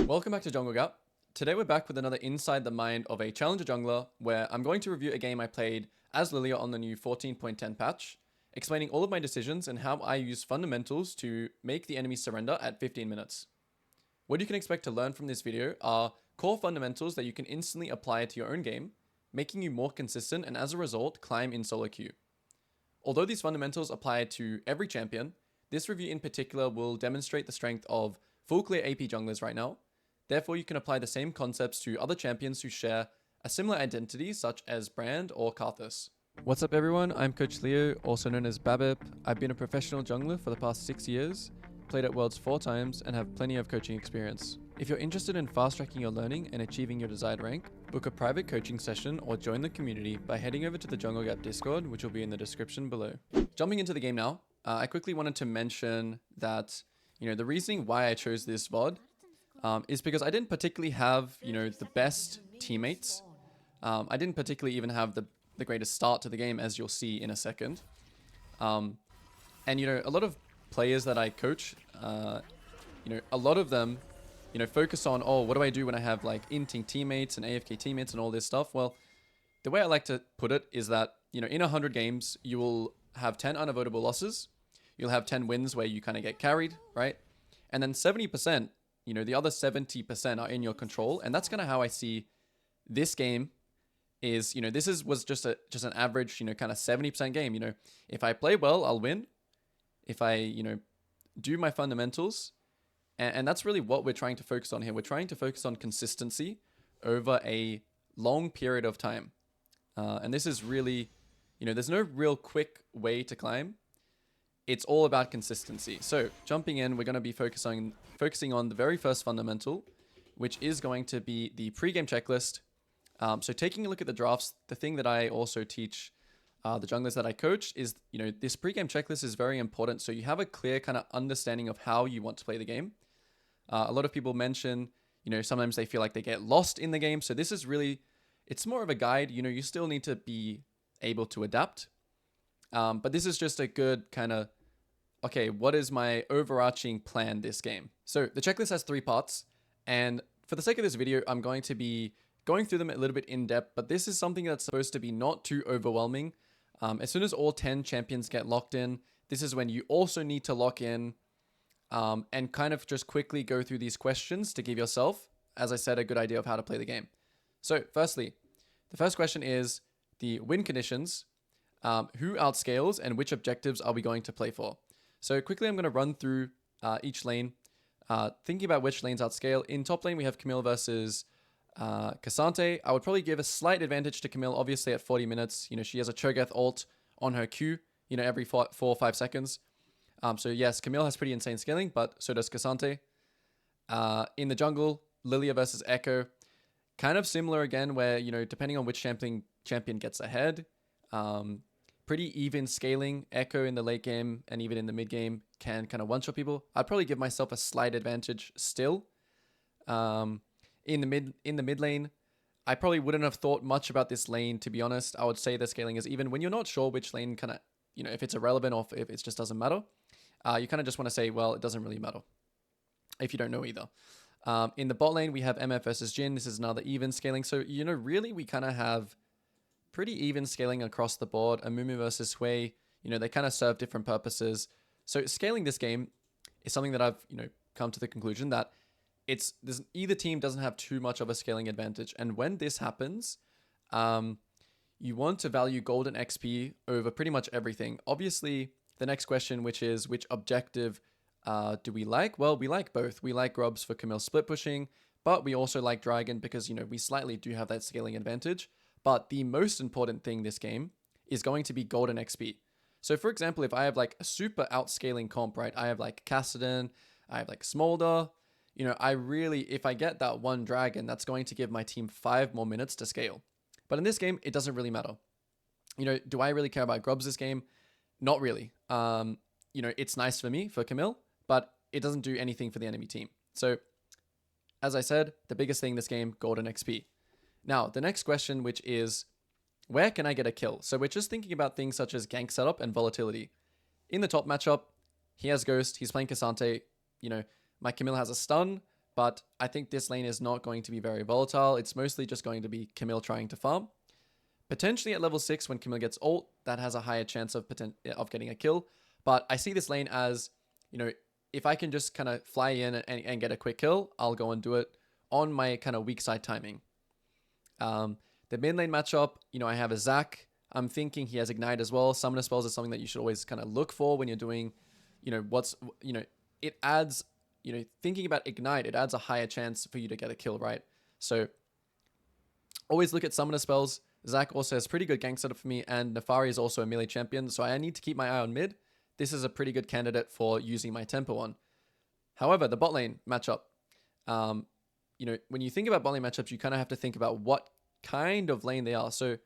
Welcome back to Jungle Gap. Today we're back with another Inside the Mind of a Challenger Jungler, where I'm going to review a game I played as Lilia on the new 14.10 patch, explaining all of my decisions and how I use fundamentals to make the enemy surrender at 15 minutes. What you can expect to learn from this video are core fundamentals that you can instantly apply to your own game, making you more consistent and as a result, climb in solo queue. Although these fundamentals apply to every champion, this review in particular will demonstrate the strength of full clear AP junglers right now. Therefore, you can apply the same concepts to other champions who share a similar identity, such as Brand or Karthus. What's up everyone, I'm Coach Leo, also known as Babip. I've been a professional jungler for the past 6 years, played at Worlds 4 times, and have plenty of coaching experience. If you're interested in fast-tracking your learning and achieving your desired rank, book a private coaching session or join the community by heading over to the Jungle Gap Discord, which will be in the description below. Jumping into the game now, I quickly wanted to mention that, the reasoning why I chose this VOD is because I didn't particularly have, the best teammates. I didn't particularly even have the greatest start to the game, as you'll see in a second. And, a lot of players that I coach, a lot of them, focus on, oh, what do I do when I have like inting teammates and AFK teammates and all this stuff? Well, the way I like to put it is that, in 100 games, you will have 10 unavoidable losses. You'll have 10 wins where you kind of get carried, right? And then 70%, the other 70% are in your control. And that's kind of how I see this game is, was just an average, kind of 70% game. If I play well, I'll win. If I, do my fundamentals, and that's really what we're trying to focus on here. We're trying to focus on consistency over a long period of time. And this is really, there's no real quick way to climb. It's all about consistency. So jumping in, we're going to be focusing on the very first fundamental, which is going to be the pregame checklist. So taking a look at the drafts, the thing that I also teach the junglers that I coach is, this pregame checklist is very important. So you have a clear kind of understanding of how you want to play the game. A lot of people mention, sometimes they feel like they get lost in the game. So this is really, it's more of a guide. You still need to be able to adapt. But this is just a good kind of, okay, what is my overarching plan this game? So the checklist has 3 parts. And for the sake of this video, I'm going to be going through them a little bit in depth. But this is something that's supposed to be not too overwhelming. As soon as all 10 champions get locked in, this is when you also need to lock in and kind of just quickly go through these questions to give yourself, as I said, a good idea of how to play the game. So firstly, the first question is the win conditions. Who outscales and which objectives are we going to play for? So quickly, I'm going to run through each lane, thinking about which lanes outscale. In top lane, we have Camille versus Cassante. I would probably give a slight advantage to Camille, obviously at 40 minutes. She has a Cho'Gath ult on her Q, every 4 or 5 seconds. So yes, Camille has pretty insane scaling, but so does Cassante. In the jungle, Lilia versus Echo. Kind of similar again, where, depending on which champion gets ahead, pretty even scaling. Echo in the late game and even in the mid game can kind of one-shot people. I'd probably give myself a slight advantage still. In the mid lane, I probably wouldn't have thought much about this lane, to be honest. I would say the scaling is even when you're not sure which lane kind of, if it's irrelevant or if it just doesn't matter. You kind of just want to say, well, it doesn't really matter if you don't know either. In the bot lane, we have MF versus Jhin. This is another even scaling. So, really we kind of have pretty even scaling across the board. Amumu versus Hui, they kind of serve different purposes. So scaling this game is something that I've, come to the conclusion that either team doesn't have too much of a scaling advantage. And when this happens, you want to value golden XP over pretty much everything. Obviously, the next question, which is which objective do we like? Well, we like both. We like Grubs for Camille split pushing, but we also like Dragon because, we slightly do have that scaling advantage. But the most important thing this game is going to be golden XP. So for example, if I have like a super outscaling comp, right? I have like Kassadin, I have like Smolder, if I get that one Dragon, that's going to give my team 5 more minutes to scale. But in this game, it doesn't really matter. Do I really care about Grubs this game? Not really. It's nice for me, for Camille, but it doesn't do anything for the enemy team. So as I said, the biggest thing this game, golden XP. Now, the next question, which is, where can I get a kill? So we're just thinking about things such as gank setup and volatility. In the top matchup, he has Ghost, he's playing Cassante. My Camille has a stun, but I think this lane is not going to be very volatile. It's mostly just going to be Camille trying to farm. Potentially at level 6 when Camille gets ult, that has a higher chance of getting a kill. But I see this lane as, if I can just kind of fly in and get a quick kill, I'll go and do it on my kind of weak side timing. The mid lane matchup, I have a Zac. I'm thinking he has Ignite as well. Summoner spells is something that you should always kind of look for when you're doing, it adds, thinking about Ignite, it adds a higher chance for you to get a kill, right? So always look at summoner spells. Zac also has pretty good gank setup for me, and Nefari is also a melee champion, so I need to keep my eye on mid. This is a pretty good candidate for using my tempo on. However, the bot lane matchup, when you think about bot lane matchups, you kind of have to think about what kind of lane they are. So,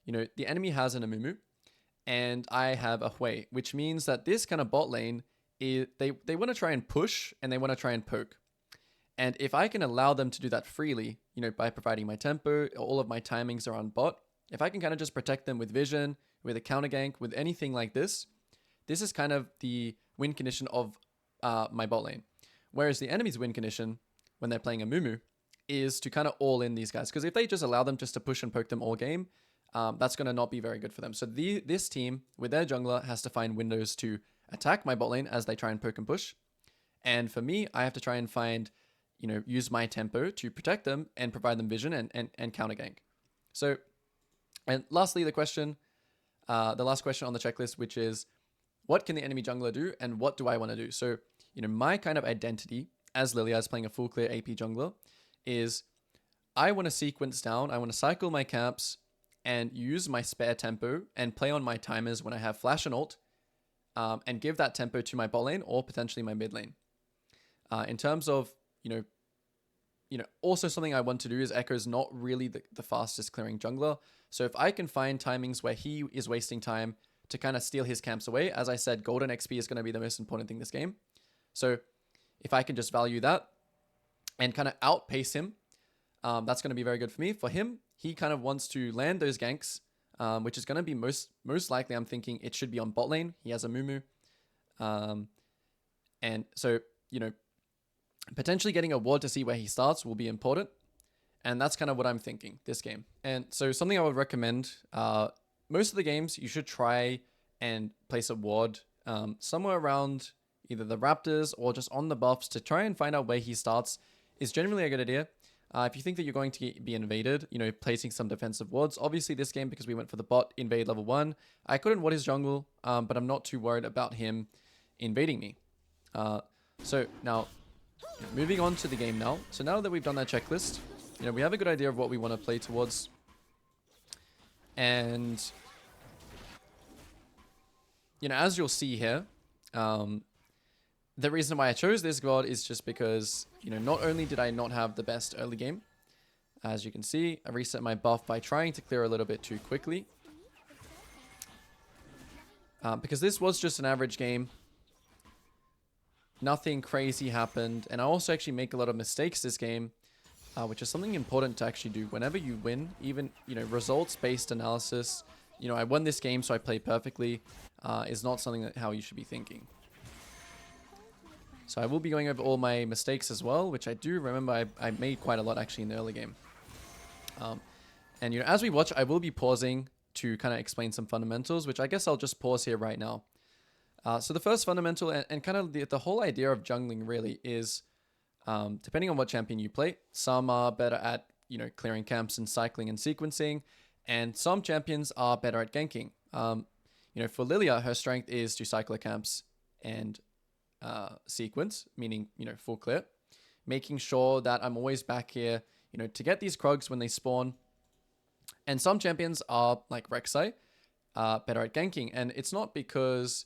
the enemy has an Amumu, and I have a Hui, which means that this kind of bot lane, they want to try and push, and they want to try and poke. And if I can allow them to do that freely, by providing my tempo, all of my timings are on bot, if I can kind of just protect them with vision, with a counter gank, with anything like this is kind of the win condition of my bot lane. Whereas the enemy's win condition, when they're playing a Mumu, is to kind of all in these guys. Because if they just allow them just to push and poke them all game, that's going to not be very good for them. So this team, with their jungler, has to find windows to attack my bot lane as they try and poke and push. And for me, I have to try and find, use my tempo to protect them and provide them vision and counter gank. So, and lastly, the last question on the checklist, which is, what can the enemy jungler do and what do I want to do? So, my kind of identity as Lilia, as playing a full clear AP jungler, is I want to sequence down, I want to cycle my camps and use my spare tempo and play on my timers when I have flash and ult, and give that tempo to my bot lane or potentially my mid lane. In terms of, also something I want to do is Echo's not really the fastest clearing jungler. So if I can find timings where he is wasting time to kind of steal his camps away, as I said, golden XP is going to be the most important thing this game. So if I can just value that and kind of outpace him, that's going to be very good for me. For him, he kind of wants to land those ganks, which is going to be most likely, I'm thinking it should be on bot lane. He has a Mumu. And so, potentially getting a ward to see where he starts will be important. And that's kind of what I'm thinking this game. And so something I would recommend, most of the games, you should try and place a ward somewhere around either the Raptors or just on the buffs to try and find out where he starts is generally a good idea. If you think that you're going to be invaded, placing some defensive wards. Obviously this game, because we went for the bot invade level 1, I couldn't ward his jungle, but I'm not too worried about him invading me. So now, moving on to the game now. So now that we've done that checklist, we have a good idea of what we want to play towards. And, as you'll see here, the reason why I chose this god is just because, not only did I not have the best early game, as you can see, I reset my buff by trying to clear a little bit too quickly. Because this was just an average game. Nothing crazy happened. And I also actually make a lot of mistakes this game, which is something important to actually do. Whenever you win, even, results-based analysis, I won this game, so I played perfectly, is not something how you should be thinking. So I will be going over all my mistakes as well, which I do remember I made quite a lot actually in the early game. And as we watch, I will be pausing to kind of explain some fundamentals, which I guess I'll just pause here right now. So the first fundamental and kind of the whole idea of jungling really is, depending on what champion you play, some are better at, clearing camps and cycling and sequencing, and some champions are better at ganking. For Lilia, her strength is to cycle her camps and sequence, meaning, full clear, making sure that I'm always back here, to get these Krugs when they spawn. And some champions are like Rek'Sai, better at ganking. And it's not because,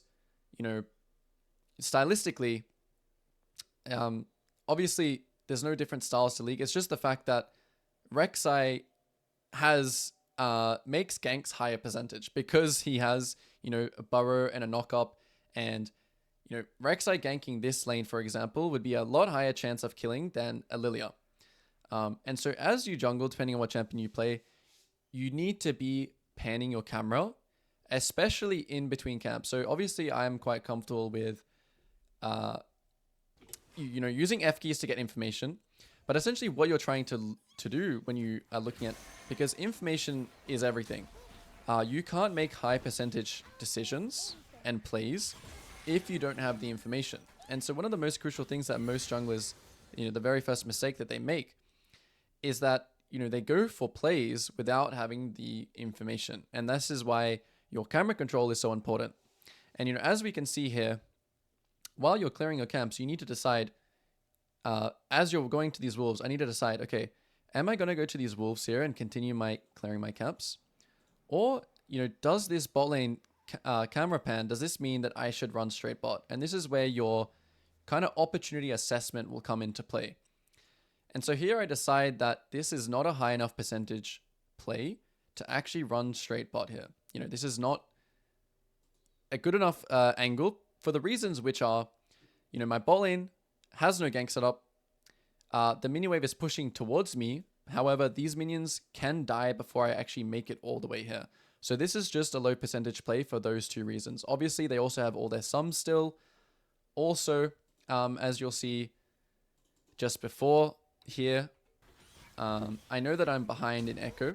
stylistically, obviously there's no different styles to League. It's just the fact that Rek'Sai makes ganks higher percentage because he has, a burrow and a knock-up, and Rek'Sai ganking this lane, for example, would be a lot higher chance of killing than a Lilia. And so as you jungle, depending on what champion you play, you need to be panning your camera, especially in between camps. So obviously I'm quite comfortable with, using F keys to get information. But essentially what you're trying to do when you are looking at, because information is everything. You can't make high percentage decisions and plays if you don't have the information. And so one of the most crucial things that most junglers, the very first mistake that they make is that, they go for plays without having the information. And this is why your camera control is so important. And, as we can see here, while you're clearing your camps, you need to decide, as you're going to these wolves, I need to decide, okay, am I going to go to these wolves here and continue clearing my camps? Or, does this bot lane camera pan, does this mean that I should run straight bot? And this is where your kind of opportunity assessment will come into play. And so here I decide that this is not a high enough percentage play to actually run straight bot here. This is not a good enough angle for the reasons which are, my bot lane has no gank setup. The minion wave is pushing towards me. However, these minions can die before I actually make it all the way here. So this is just a low percentage play for those two reasons. Obviously, they also have all their sums still. Also, as you'll see just before here, I know that I'm behind in Echo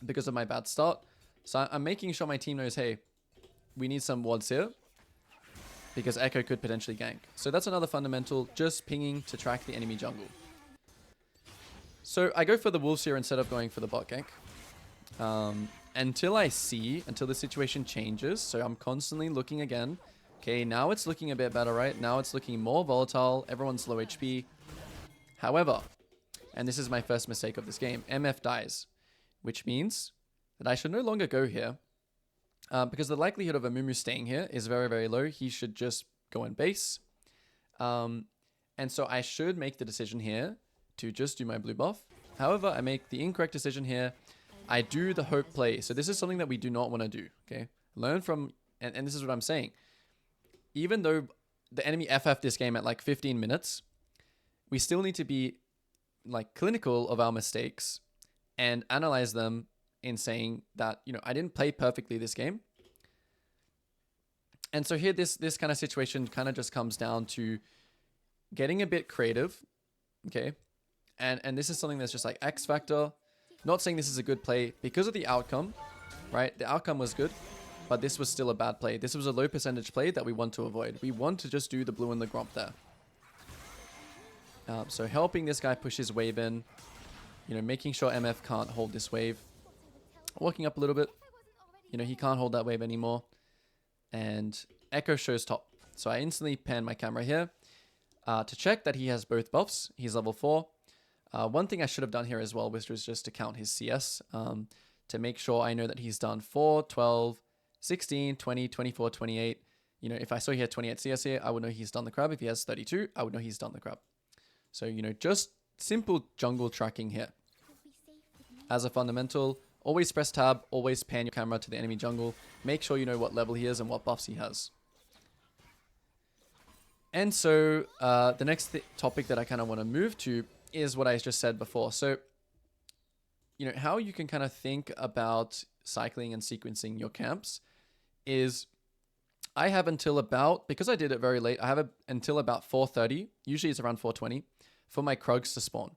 because of my bad start. So I'm making sure my team knows, hey, we need some wards here because Echo could potentially gank. So that's another fundamental, just pinging to track the enemy jungle. So I go for the wolves here instead of going for the bot gank. Until the situation changes. So I'm constantly looking again. Okay, now it's looking a bit better, right? Now it's looking more volatile. Everyone's low HP. However, and this is my first mistake of this game, MF dies, which means that I should no longer go here because the likelihood of Amumu staying here is very, very low. He should just go in base. And so I should make the decision here to just do my blue buff. However, I make the incorrect decision here. I do the hope play. So this is something that we do not want to do, okay? Learn from, and this is what I'm saying. Even though the enemy FF this game at like 15 minutes, we still need to be like clinical of our mistakes and analyze them in saying that, I didn't play perfectly this game. And so here, this kind of situation kind of just comes down to getting a bit creative, okay? And this is something that's just like X factor. Not saying this is a good play because of the outcome, right? The outcome was good, but this was still a bad play. This was a low percentage play that we want to avoid. We want to just do the blue and the gromp there. So helping this guy push his wave in, making sure MF can't hold this wave. Walking up a little bit, he can't hold that wave anymore. And Echo shows top. So I instantly pan my camera here to check that he has both buffs. He's level 4. One thing I should have done here as well was just to count his CS to make sure I know that he's done 4, 12, 16, 20, 24, 28. If I saw he had 28 CS here, I would know he's done the crab. If he has 32, I would know he's done the crab. So, just simple jungle tracking here. As a fundamental, always press tab, always pan your camera to the enemy jungle. Make sure you know what level he is and what buffs he has. And so the next topic that I kind of want to move to is what I just said before. So, how you can kind of think about cycling and sequencing your camps is I have until about, because I did it very late, I have until about 4:30, usually it's around 4:20, for my Krugs to spawn.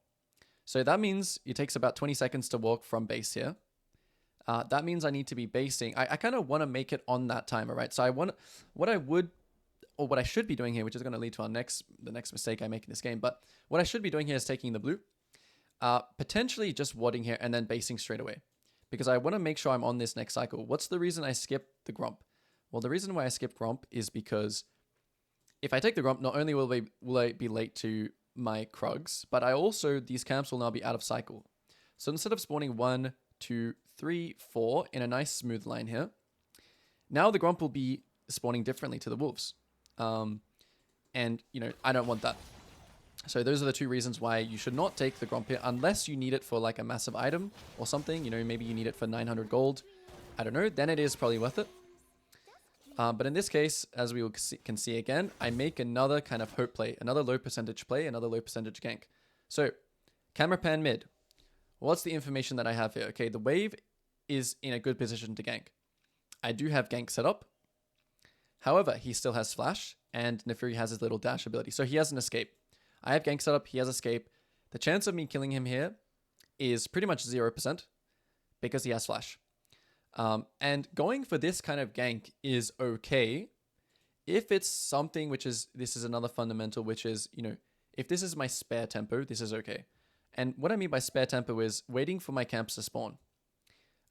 So that means it takes about 20 seconds to walk from base here. That means I need to be basing. I kind of want to make it on that timer, right? So what I should be doing here, which is going to lead to the next mistake I make in this game, but what I should be doing here is taking the blue, potentially just warding here and then basing straight away, because I want to make sure I'm on this next cycle. What's the reason I skipped the Gromp? Well, the reason why I skipped Gromp is because if I take the Gromp, not only will I be late to my Krugs, but these camps will now be out of cycle. So instead of spawning 1, 2, 3, 4 in a nice smooth line here, now the Gromp will be spawning differently to the wolves. And, I don't want that. So those are the two reasons why you should not take the Gromp here unless you need it for like a massive item or something. Maybe you need it for 900 gold. I don't know. Then it is probably worth it. But in this case, as we can see again, I make another kind of hope play, another low percentage play, another low percentage gank. So camera pan mid. What's the information that I have here? Okay, the wave is in a good position to gank. I do have gank set up. However, he still has flash and Nefiri has his little dash ability. So he has an escape. I have gank set up, he has escape. the chance of me killing him here is pretty much 0% because he has flash. And going for this kind of gank is okay if it's something which is, this is another fundamental, which is, you know, if this is my spare tempo, this is okay. And what I mean by spare tempo is waiting for my camps to spawn.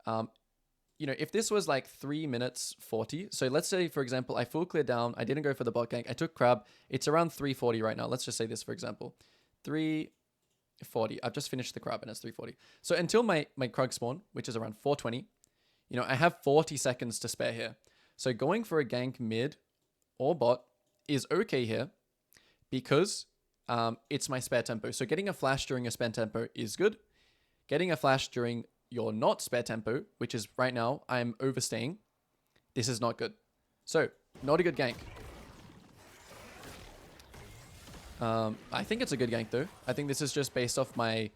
You know, if this was like 3 minutes 40, so let's say, for example, I full clear down, I didn't go for the bot gank, I took crab, it's around 340 right now. Let's just say this, for example, 340. I've just finished the crab and it's 340. So until my Krug spawn, which is around 420, you know, I have 40 seconds to spare here. So going for a gank mid or bot is okay here because it's my spare tempo. So getting a flash during a spare tempo is good. Getting a flash during your not spare tempo, which is right now, I'm overstaying. This is not good. So, not a good gank. I think it's a good gank though. I think this is just based off my,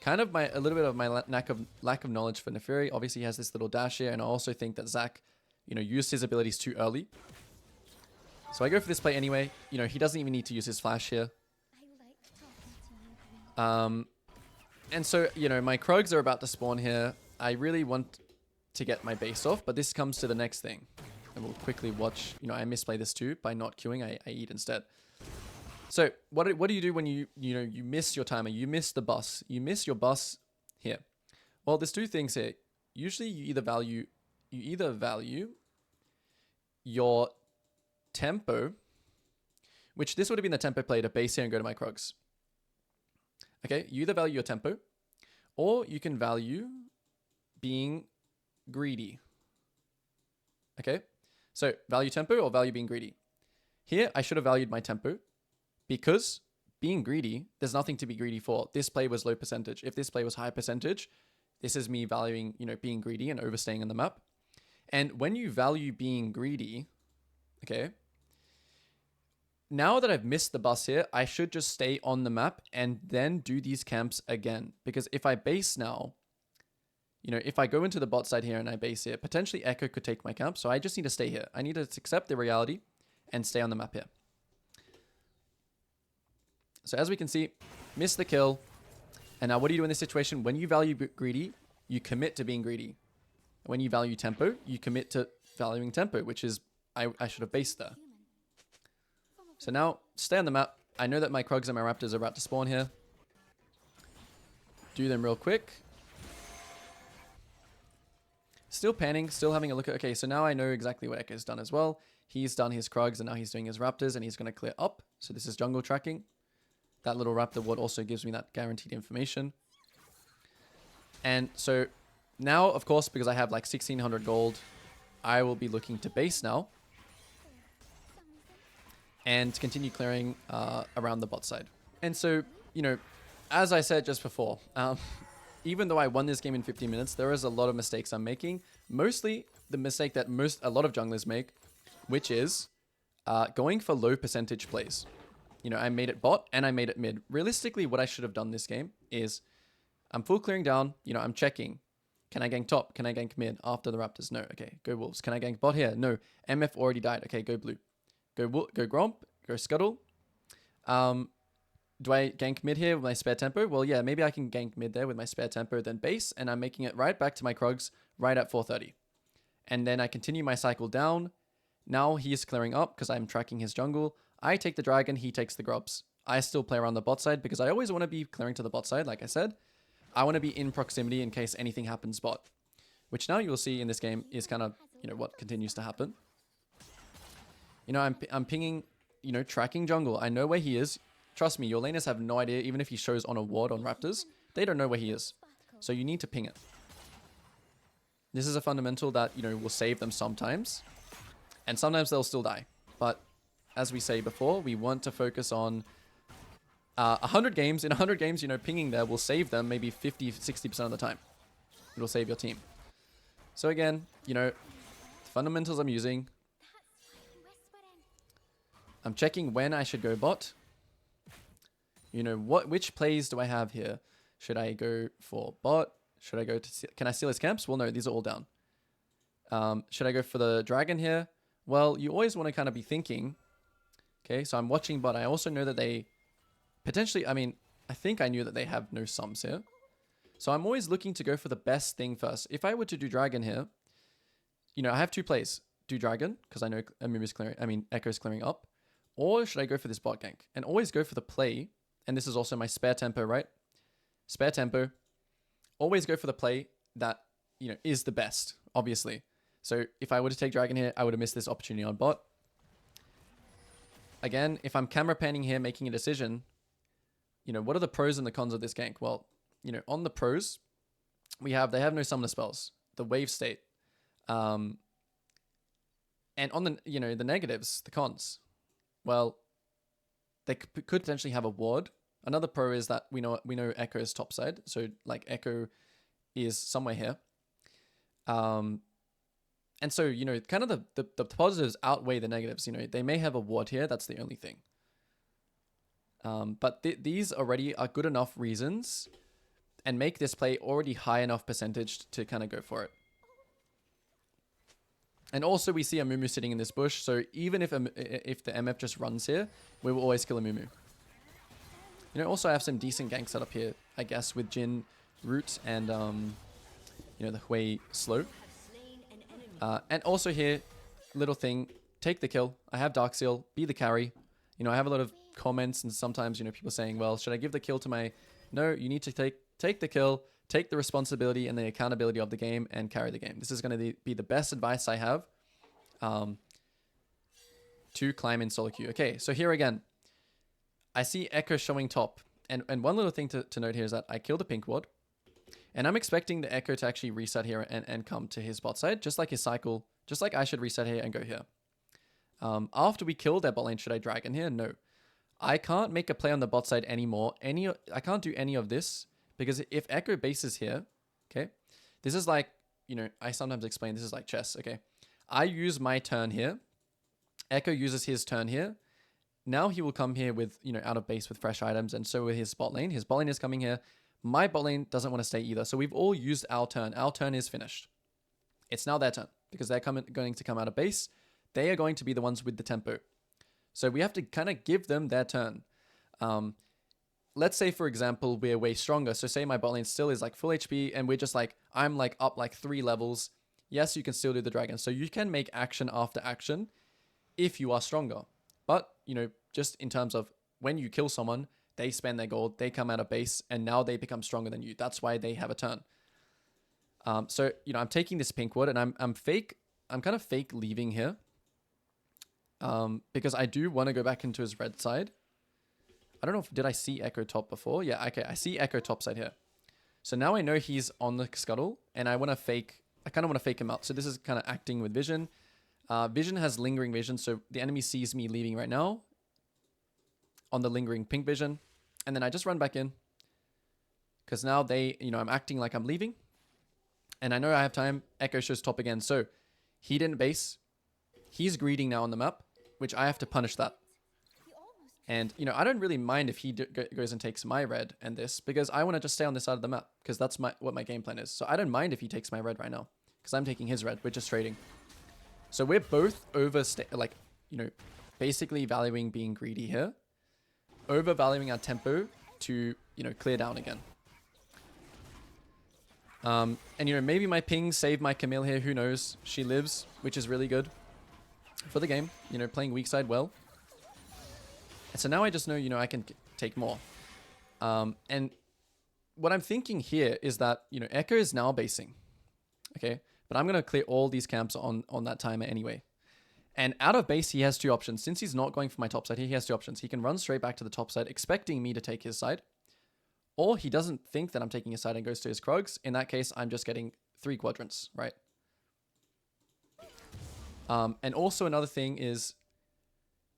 a little bit of my lack of knowledge for Neferi. Obviously he has this little dash here, and I also think that Zach, you know, used his abilities too early. So I go for this play anyway. You know, he doesn't even need to use his flash here. And so, you know, my Krugs are about to spawn here. I really want to get my base off, but this comes to the next thing. And we'll quickly watch, you know, I misplay this too by not queuing. I eat instead. So what do you do when you miss your timer? You miss the bus. You miss your bus here. Well, there's two things here. Usually you either value your tempo, which this would have been the tempo play to base here and go to my Krugs. Okay, you either value your tempo, or you can value being greedy. Okay, so value tempo or value being greedy. Here, I should have valued my tempo because being greedy, there's nothing to be greedy for. This play was low percentage. If this play was high percentage, this is me valuing, you know, being greedy and overstaying on the map. And when you value being greedy, okay, now that I've missed the bus here, I should just stay on the map and then do these camps again. Because if I base now, you know, if I go into the bot side here and I base here, potentially Echo could take my camp. So I just need to stay here. I need to accept the reality and stay on the map here. So as we can see, miss the kill. And now what do you do in this situation? When you value greedy, you commit to being greedy. When you value tempo, you commit to valuing tempo, which is, I should have based there. So now, stay on the map. I know that my Krugs and my Raptors are about to spawn here. Do them real quick. Still panning, still having a look at... Okay, so now I know exactly what Echo's done as well. He's done his Krugs and now he's doing his Raptors and he's going to clear up. So this is jungle tracking. That little Raptor ward also gives me that guaranteed information. And so now, of course, because I have like 1600 gold, I will be looking to base now. And continue clearing around the bot side. And so, you know, as I said just before, even though I won this game in 15 minutes, there is a lot of mistakes I'm making. Mostly the mistake that a lot of junglers make, which is going for low percentage plays. You know, I made it bot and I made it mid. Realistically, what I should have done this game is I'm full clearing down. You know, I'm checking. Can I gank top? Can I gank mid after the Raptors? No. Okay, go Wolves. Can I gank bot here? No. MF already died. Okay, go blue. Go Gromp, go Scuttle. Do I gank mid here with my spare tempo? Well, yeah, maybe I can gank mid there with my spare tempo, then base, and I'm making it right back to my Krugs right at 430. And then I continue my cycle down. Now he's clearing up because I'm tracking his jungle. I take the dragon, he takes the grubs. I still play around the bot side because I always want to be clearing to the bot side, like I said. I want to be in proximity in case anything happens bot. Which now you'll see in this game is kind of, you know, what continues to happen. You know, I'm pinging, you know, tracking jungle. I know where he is. Trust me, your laners have no idea. Even if he shows on a ward on Raptors, they don't know where he is. So you need to ping it. This is a fundamental that, you know, will save them sometimes. And sometimes they'll still die. But as we say before, we want to focus on 100 games. In 100 games, you know, pinging there will save them maybe 50, 60% of the time. It'll save your team. So again, you know, the fundamentals I'm using... I'm checking when I should go bot. You know, which plays do I have here? Should I go for bot? Should I go to... Can I steal his camps? Well, no, these are all down. Should I go for the dragon here? Well, you always want to kind of be thinking. Okay, so I'm watching bot. I also know that they... Potentially, I mean, I think I knew that they have no sums here. So I'm always looking to go for the best thing first. If I were to do dragon here, you know, I have two plays. Do dragon, because I know Amumu's clearing, I mean, Echo's clearing up. Or should I go for this bot gank? And always go for the play. And this is also my spare tempo, right? Spare tempo. Always go for the play that, you know, is the best, obviously. So if I were to take dragon here, I would have missed this opportunity on bot. Again, if I'm camera panning here, making a decision, you know, what are the pros and the cons of this gank? Well, you know, on the pros, they have no summoner spells, the wave state. And on the, you know, the negatives, the cons, well, they could potentially have a ward. Another pro is that we know Echo is topside. So like Echo is somewhere here. And so, you know, kind of the positives outweigh the negatives. You know, they may have a ward here. That's the only thing. But these already are good enough reasons and make this play already high enough percentage to kind of go for it. And also we see Amumu sitting in this bush. So even if the MF just runs here, we will always kill Amumu. You know, also I have some decent gank set up here, I guess, with Jin, Root, and, you know, the Hui slow. And also here, little thing, take the kill. I have Dark Seal, be the carry. You know, I have a lot of comments and sometimes, you know, people saying, well, should I give the kill to my... No, you need to take the kill, take the responsibility and the accountability of the game and carry the game. This is going to be the best advice I have to climb in solo queue. Okay, so here again, I see Echo showing top. And one little thing to note here is that I killed a pink ward. And I'm expecting the Echo to actually reset here and come to his bot side, just like his cycle, just like I should reset here and go here. After we kill their bot lane, should I dragon here? No. I can't make a play on the bot side anymore. I can't do any of this because if Echo bases here, okay, this is like, you know, I sometimes explain this is like chess, okay. I use my turn here. Echo uses his turn here. Now he will come here with, you know, out of base with fresh items, and so with his bot lane. His bot lane is coming here. My bot lane doesn't want to stay either. So we've all used our turn. Our turn is finished. It's now their turn because they're going to come out of base. They are going to be the ones with the tempo. So we have to kind of give them their turn. Let's say, for example, we're way stronger. So say my bot lane still is like full HP and we're just like, I'm like up like 3 levels. Yes, you can still do the dragon. So you can make action after action if you are stronger. But, you know, just in terms of when you kill someone, they spend their gold, they come out of base, and now they become stronger than you. That's why they have a turn. So, you know, I'm taking this pink ward, and I'm kind of fake leaving here. Because I do want to go back into his red side. I don't know did I see Echo top before? Yeah, okay, I see Echo top side here. So now I know he's on the scuttle, and I kind of want to fake him out. So this is kind of acting with vision. Vision has lingering vision, so the enemy sees me leaving right now on the lingering pink vision. And then I just run back in because now you know, I'm acting like I'm leaving. And I know I have time. Echo shows top again. So he didn't base. He's greeting now on the map, which I have to punish that. And, you know, I don't really mind if he goes and takes my red and this because I want to just stay on this side of the map because that's what my game plan is. So I don't mind if he takes my red right now because I'm taking his red. We're just trading. So we're both like, you know, basically valuing being greedy here. Overvaluing our tempo to, you know, clear down again. And, you know, maybe my ping saved my Camille here. Who knows? She lives, which is really good for the game. You know, playing weak side well. And so now I just know, you know, I can take more. And what I'm thinking here is that, you know, Echo is now basing. Okay. But I'm going to clear all these camps on that timer anyway. And out of base, he has 2 options. Since he's not going for my top side, he has 2 options. He can run straight back to the top side, expecting me to take his side. Or he doesn't think that I'm taking his side and goes to his Krugs. In that case, I'm just getting 3 quadrants, right? And also another thing is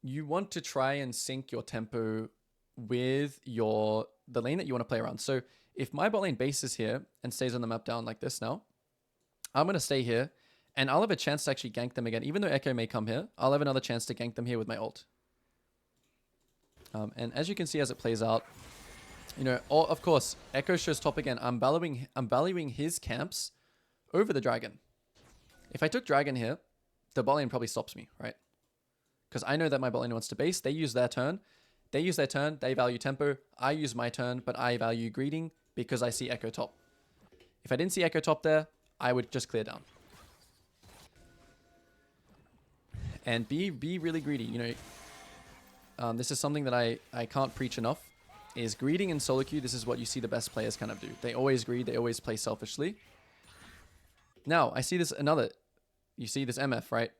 you want to try and sync your tempo with the lane that you want to play around. So if my bot lane bases here and stays on the map down like this now, I'm going to stay here. And I'll have a chance to actually gank them again. Even though Echo may come here, I'll have another chance to gank them here with my ult. And as you can see as it plays out, you know, of course, Echo shows top again. I'm valuing his camps over the dragon. If I took dragon here, the bot lane probably stops me, right? Because I know that my bot lane wants to base. They use their turn. They use their turn, they value tempo. I use my turn, but I value greeting because I see Echo top. If I didn't see Echo top there, I would just clear down. And be really greedy. You know, this is something that I can't preach enough. Is greeting in solo queue. This is what you see the best players kind of do. They always greed. They always play selfishly. Now, I see this another. You see this MF, right?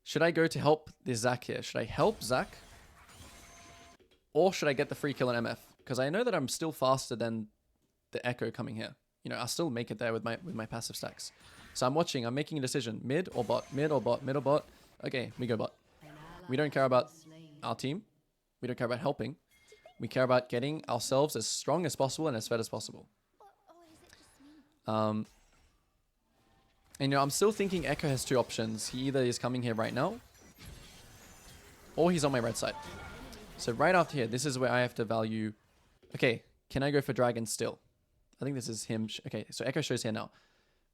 Should I go to help this Zac here? Should I help Zac? Or should I get the free kill on MF? Because I know that I'm still faster than the Echo coming here. You know, I'll still make it there with my passive stacks. So I'm watching. I'm making a decision. Mid or bot? Mid or bot? Mid or bot? Okay, we go bot. We don't care about our team. We don't care about helping. We care about getting ourselves as strong as possible and as fed as possible. And you know, I'm still thinking Echo has two options. He either is coming here right now, or he's on my red side. So right after here, this is where I have to value. Okay, can I go for dragon still? I think this is him. Okay, so Echo shows here now.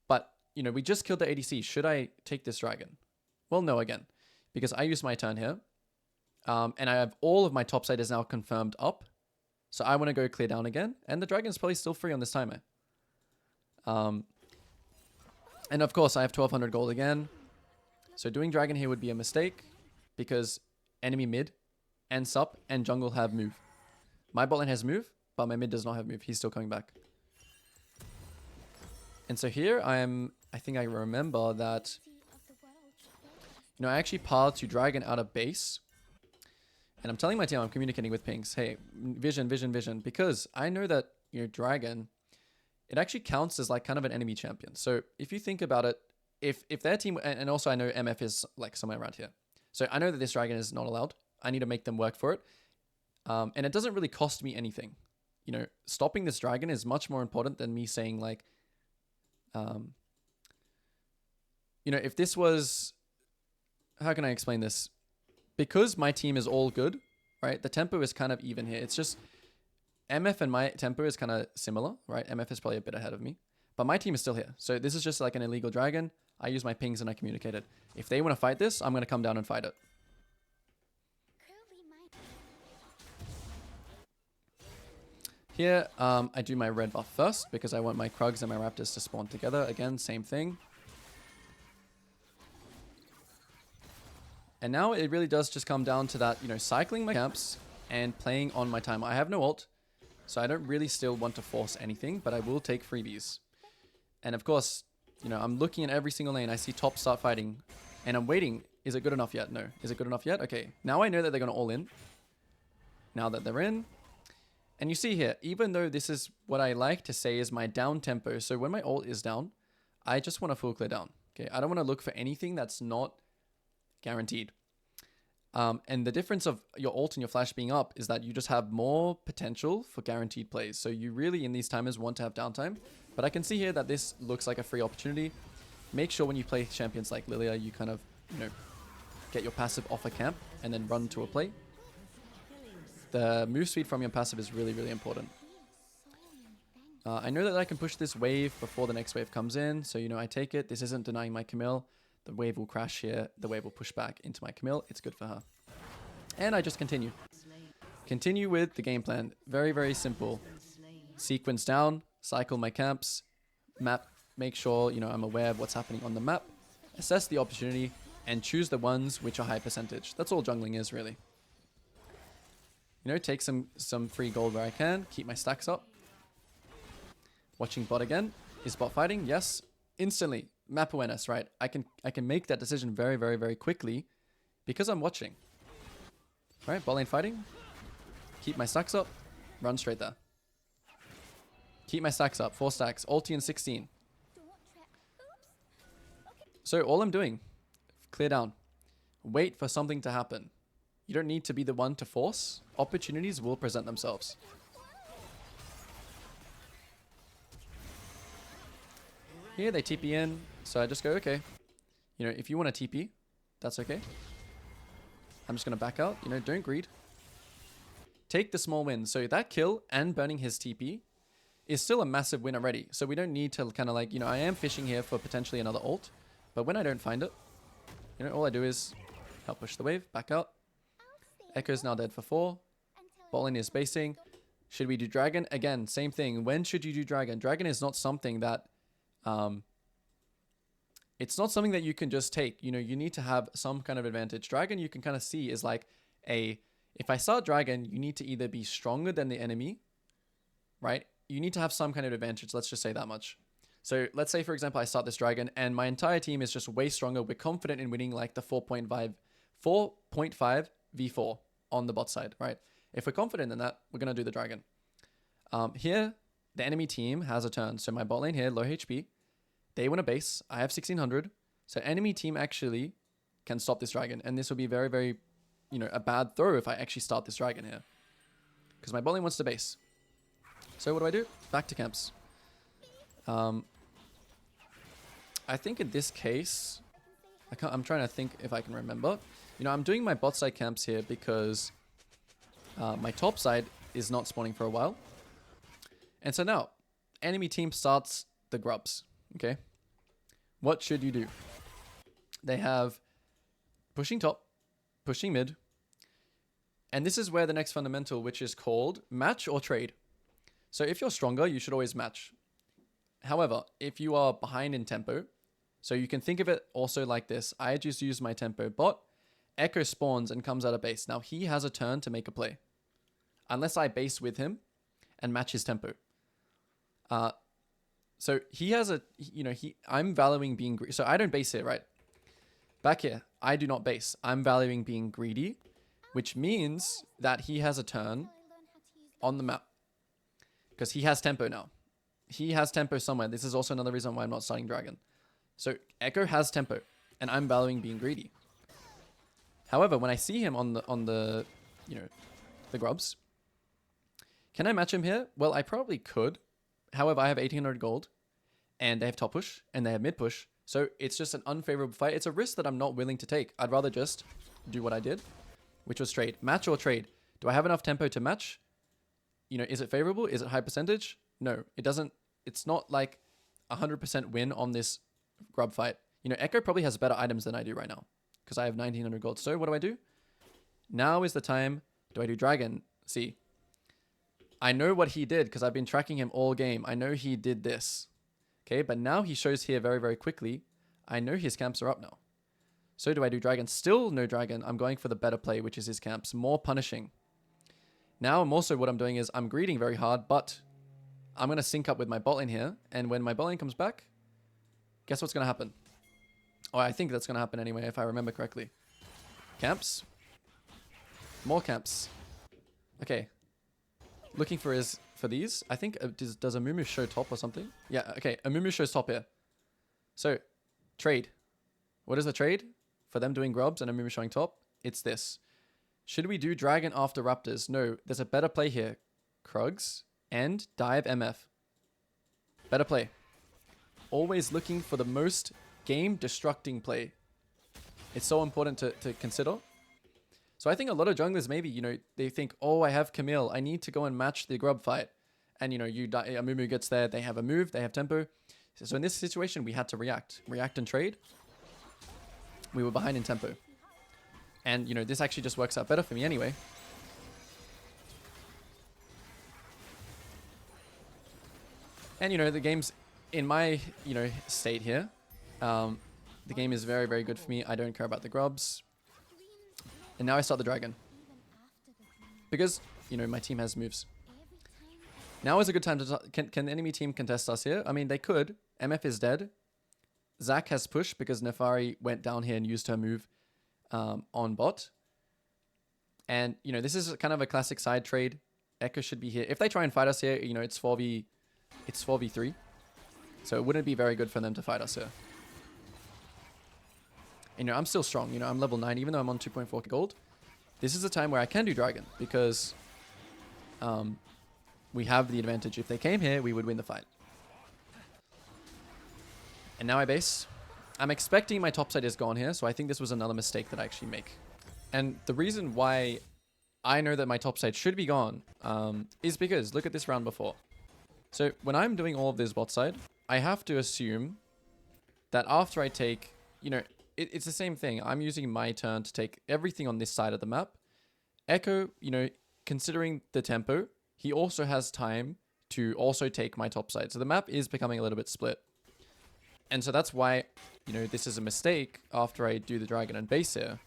But, you know, we just killed the ADC. Should I take this dragon? Well, no, again. Because I use my turn here. And I have all of my top side is now confirmed up. So I want to go clear down again. And the dragon's probably still free on this timer. And of course, I have 1200 gold again. So doing dragon here would be a mistake. Because enemy mid and sup and jungle have move. My bot lane has move, but my mid does not have move. He's still coming back. And so here I think I remember that, you know, I actually path to dragon out of base. And I'm telling my team, I'm communicating with pings. Hey, vision, vision, vision. Because I know that, you know, dragon, it actually counts as like kind of an enemy champion. So if you think about it, if their team, and also I know MF is like somewhere around here. So I know that this dragon is not allowed. I need to make them work for it. And it doesn't really cost me anything. You know, stopping this dragon is much more important than me saying like, you know, if this was, how can I explain this? Because my team is all good, right? The tempo is kind of even here. It's just MF and my tempo is kind of similar, right? MF is probably a bit ahead of me, but my team is still here. So this is just like an illegal dragon. I use my pings and I communicate it. If they want to fight this, I'm going to come down and fight it. Here, I do my red buff first because I want my Krugs and my Raptors to spawn together. Again, same thing. And now it really does just come down to that, you know, cycling my camps and playing on my timer. I have no ult, so I don't really still want to force anything, but I will take freebies. And of course, you know, I'm looking at every single lane. I see top start fighting, and I'm waiting. Is it good enough yet? No. Is it good enough yet? Okay. Now I know that they're going to all in. Now that they're in. And you see here, even though this is what I like to say is my down tempo. So when my ult is down, I just want to full clear down. Okay. I don't want to look for anything that's not guaranteed. And the difference of your ult and your flash being up is that you just have more potential for guaranteed plays. So you really in these timers want to have downtime. But I can see here that this looks like a free opportunity. Make sure when you play champions like Lilia, you kind of, you know, get your passive off a camp and then run to a play. The move speed from your passive is really, really important. I know that I can push this wave before the next wave comes in. So, you know, I take it. This isn't denying my Camille. The wave will crash here. The wave will push back into my Camille. It's good for her. And I just continue. Continue with the game plan. Very, very simple. Sequence down. Cycle my camps. Map. Make sure, you know, I'm aware of what's happening on the map. Assess the opportunity. And choose the ones which are high percentage. That's all jungling is, really. You know, take some free gold where I can. Keep my stacks up. Watching bot again. Is bot fighting? Yes. Instantly. Map awareness, right? I can make that decision very, very, very quickly because I'm watching. All right, bot lane fighting. Keep my stacks up. Run straight there. Keep my stacks up. 4 stacks. Ulti in 16. So all I'm doing, clear down. Wait for something to happen. You don't need to be the one to force. Opportunities will present themselves. Here they TP in, so I just go, okay. You know, if you want to TP, that's okay. I'm just going to back out. You know, don't greed. Take the small win. So that kill and burning his TP is still a massive win already. So we don't need to kind of like, you know, I am fishing here for potentially another ult. But when I don't find it, you know, all I do is help push the wave, back out. Echo's now dead for 4. Bot lane is basing. Should we do dragon? Again, same thing. When should you do dragon? Dragon is not something that... it's not something that you can just take. You know, you need to have some kind of advantage. Dragon, you can kind of see, is like a... If I start dragon, you need to either be stronger than the enemy, right? You need to have some kind of advantage. Let's just say that much. So let's say, for example, I start this dragon and my entire team is just way stronger. We're confident in winning like the 4.5 v4 on the bot side, right? If we're confident in that, we're going to do the dragon. Here, the enemy team has a turn. So my bot lane here, low HP. They want a base. I have 1600. So enemy team actually can stop this dragon. And this will be very, very, you know, a bad throw if I actually start this dragon here. Because my bot lane wants to base. So what do? Back to camps. I think in this case, I'm trying to think if I can remember. You know, I'm doing my bot side camps here because my top side is not spawning for a while. And so now, enemy team starts the grubs. Okay. What should you do? They have pushing top, pushing mid. And this is where the next fundamental, which is called match or trade. So if you're stronger, you should always match. However, if you are behind in tempo, so you can think of it also like this. I just use my tempo bot. Echo spawns and comes out of base. Now he has a turn to make a play. Unless I base with him and match his tempo. So he has a, you know, I'm valuing being greedy. So I don't base here, right? Back here, I do not base. I'm valuing being greedy, which means that he has a turn on the map. Because he has tempo now. He has tempo somewhere. This is also another reason why I'm not starting dragon. So Echo has tempo, and I'm valuing being greedy. However, when I see him on the you know, the grubs, can I match him here? Well, I probably could. However, I have 1800 gold, and they have top push, and they have mid push. So it's just an unfavorable fight. It's a risk that I'm not willing to take. I'd rather just do what I did, which was trade. Match or trade. Do I have enough tempo to match? You know, is it favorable? Is it high percentage? No, it doesn't. It's not like 100% win on this grub fight. You know, Echo probably has better items than I do right now because I have 1900 gold. So what do? Now is the time. Do I do dragon? See, I know what he did because I've been tracking him all game. I know he did this. Okay, but now he shows here very, very quickly. I know his camps are up now. So do I do dragon? Still no dragon. I'm going for the better play, which is his camps. More punishing. Now I'm also, what I'm doing is I'm greeting very hard, but I'm going to sync up with my bot lane here. And when my bot lane comes back, guess what's going to happen? Oh, I think that's going to happen anyway, if I remember correctly. Camps. More camps. Okay. Looking for these. I think, does Amumu show top or something? Yeah, okay. Amumu shows top here. So, trade. What is the trade? For them doing grubs and Amumu showing top, it's this. Should we do dragon after raptors? No, there's a better play here. Krugs and dive MF. Better play. Always looking for the most game-destructing play. It's so important to consider. So I think a lot of junglers maybe, you know, they think, oh, I have Camille. I need to go and match the grub fight. And, you know, Amumu gets there. They have a move. They have tempo. So in this situation, we had to react. React and trade. We were behind in tempo. And, you know, this actually just works out better for me anyway. And, you know, the game's in my, you know, state here. The game is very, very good for me. I don't care about the grubs. And now I start the dragon. Because, you know, my team has moves. Now is a good time to... Can the enemy team contest us here? I mean, they could. MF is dead. Zac has pushed because Nefari went down here and used her move on bot. And, you know, this is kind of a classic side trade. Echo should be here. If they try and fight us here, you know, it's 4v3. So it wouldn't be very good for them to fight us here. You know, I'm still strong. You know, I'm level 9, even though I'm on 2.4 gold. This is a time where I can do dragon because we have the advantage. If they came here, we would win the fight. And now I base. I'm expecting my top side is gone here, so I think this was another mistake that I actually make. And the reason why I know that my top side should be gone is because, look at this round before. So when I'm doing all of this bot side, I have to assume that after I take, you know, it's the same thing. I'm using my turn to take everything on this side of the map. Echo, considering the tempo, he also has time to also take my top side. So the map is becoming a little bit split. And so that's why, this is a mistake after I do the dragon and base here.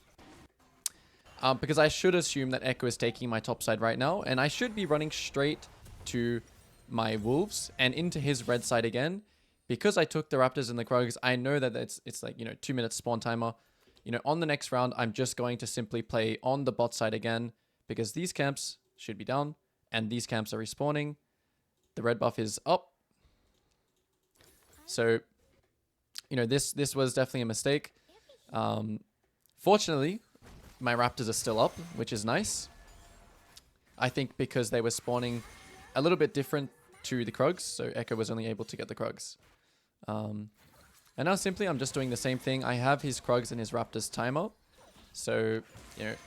Because I should assume that Echo is taking my top side right now, and I should be running straight to my wolves and into his red side again. Because I took the raptors and the Krugs, I know that it's like, 2 minutes spawn timer. On the next round, I'm just going to simply play on the bot side again, because these camps should be down, and these camps are respawning. The red buff is up. So, this was definitely a mistake. Fortunately, my raptors are still up, which is nice. I think because they were spawning a little bit different to the Krugs, so Echo was only able to get the Krugs. And now simply I'm just doing the same thing. I have his Krugs and his raptors timer. So,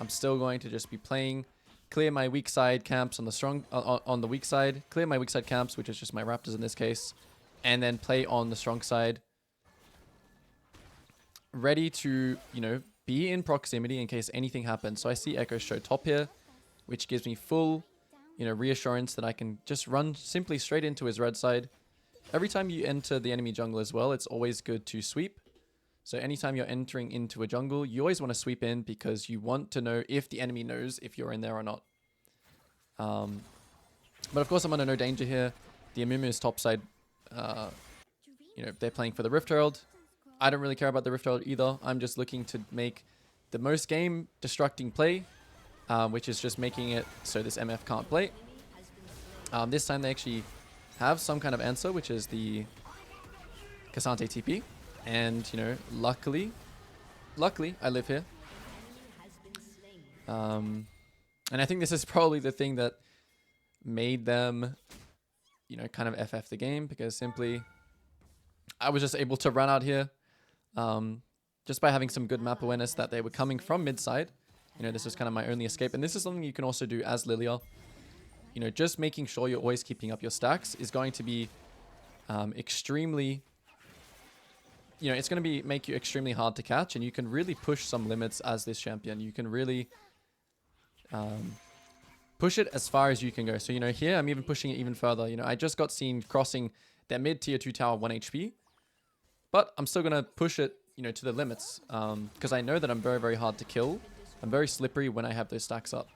I'm still going to just be playing, clear my weak side camps on the strong, on the weak side, clear my weak side camps, which is just my raptors in this case, and then play on the strong side. Ready to, be in proximity in case anything happens. So I see Echo show top here, which gives me full, reassurance that I can just run simply straight into his red side. Every time you enter the enemy jungle as well, it's always good to sweep. So anytime you're entering into a jungle, you always want to sweep in because you want to know if the enemy knows if you're in there or not. But of course I'm under no danger here. The Amumu is top side. They're playing for the Rift Herald. I don't really care about the Rift Herald either. I'm just looking to make the most game destructing play, which is just making it so this MF can't play. This time they actually have some kind of answer, which is the Cassante TP. And, luckily I live here. And I think this is probably the thing that made them, kind of FF the game, because simply I was just able to run out here. Just by having some good map awareness that they were coming from mid side. This was kind of my only escape. And this is something you can also do as Lilia. Just making sure you're always keeping up your stacks is going to be extremely... it's going to make you extremely hard to catch. And you can really push some limits as this champion. You can really push it as far as you can go. So, here I'm even pushing it even further. I just got seen crossing their mid tier 2 tower 1 HP. But I'm still going to push it, to the limits. Because I know that I'm very, very hard to kill. I'm very slippery when I have those stacks up.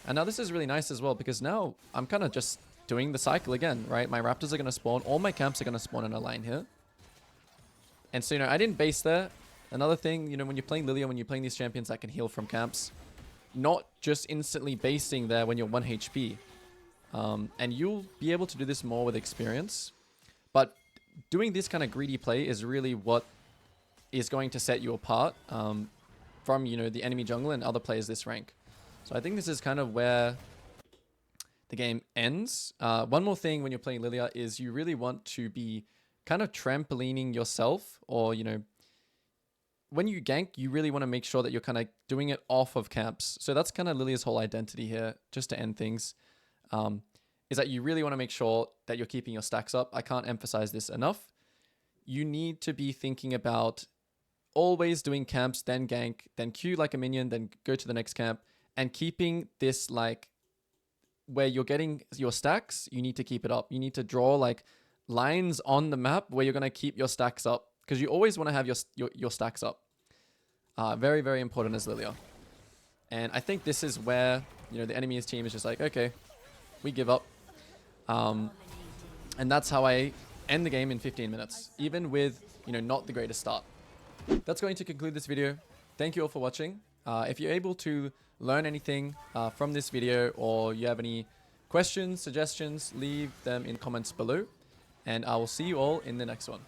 And now this is really nice as well, because now I'm kind of just doing the cycle again, right? My raptors are going to spawn. All my camps are going to spawn in a line here. And so, I didn't base there. Another thing, when you're playing Lilia, when you're playing these champions that can heal from camps, not just instantly basing there when you're 1 HP. And you'll be able to do this more with experience. But doing this kind of greedy play is really what is going to set you apart from, the enemy jungle and other players this rank. So I think this is kind of where the game ends. One more thing when you're playing Lilia is you really want to be kind of trampolining yourself, or, when you gank, you really want to make sure that you're kind of doing it off of camps. So that's kind of Lilia's whole identity here, just to end things, is that you really want to make sure that you're keeping your stacks up. I can't emphasize this enough. You need to be thinking about always doing camps, then gank, then Q like a minion, then go to the next camp, and keeping this like where you're getting your stacks, you need to keep it up. You need to draw like lines on the map where you're going to keep your stacks up, because you always want to have your stacks up. Very, very important as Lilia. And I think this is where, the enemy's team is just like, okay, we give up. And that's how I end the game in 15 minutes, even with, not the greatest start. That's going to conclude this video. Thank you all for watching. If you're able to learn anything from this video, or you have any questions, suggestions, leave them in comments below. And I will see you all in the next one.